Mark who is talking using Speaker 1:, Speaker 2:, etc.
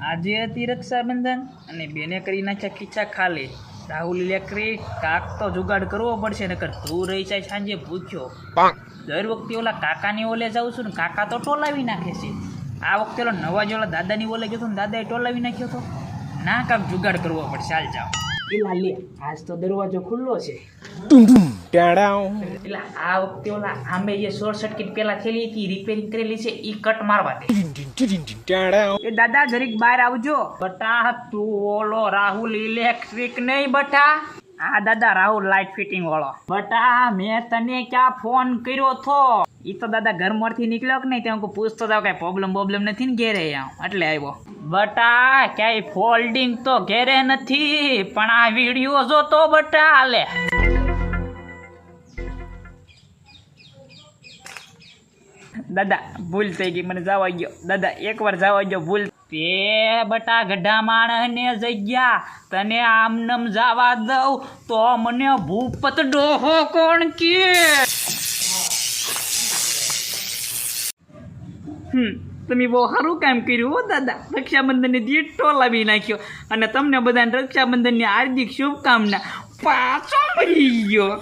Speaker 1: આજે હતી રક્ષાબંધન અને બેને કરી નાખ્યા ખીચા ખાલી. રાહુલ ઇલેક્ટ્રિક કાક તો જુગાડ કરવો પડશે, નકર તું રહી જાય સાંજે ભૂખ્યો. દર વખતે ઓલા કાકાની ઓલે જાઉં છું ને કાકા તો ટોલાવી નાખે છે. આ વખતે ઓલો નવા જ ઓલા દાદાની ઓલે ગયો હતો ને દાદાએ ટોલાવી નાખ્યો હતો. ના કાક જુગાડ કરવો પડશે. હાલ જાઓ. એલા લે, આજ તો દરવાજો ખુલ્લો છે. એટલે આ વખતે ઓલા આંબે જે શોર્ટ સર્કિટ પેલા થયેલી હતી રિપેરિંગ કરેલી છે ઈ કટ મારવા દે. એ દાદા જરીક બહાર આવજો. બટા તું ઓલો રાહુલ ઇલેક્ટ્રિક નહીં બટા? હા દાદા, રાહુલ લાઇટ ફિટિંગ વાળો. બટા મેં તને ક્યાં ફોન કર્યો થો? ઈ તો દાદા ઘરમાંથી નીકળ્યો કે નહીં ત્યાં પૂછતો જાવ કઈ પ્રોબ્લેમ નથી ને ઘેરે એટલે આવ્યો. બટા ક્યાંય ફોલ્ડિંગ તો ઘેરે નથી, પણ આ વિડીયો જોતો બટા. હાલે દાદા ભૂલ થઈ ગઈ, મને જવા ગયો. દાદા એકવાર જવા ગયો ભૂલ. તે બટા ગઢા માણસને જગ્યા તને આમનમ જવા દઉં તો મને ભૂપત ડોહો કોણ કે? તમે બહુ સારું કામ કર્યું હો દાદા. રક્ષાબંધનની દીઠ ટોલાવી નાખ્યો અને તમને બધાને રક્ષાબંધનની હાર્દિક શુભકામના. પાછો મળી ગયો.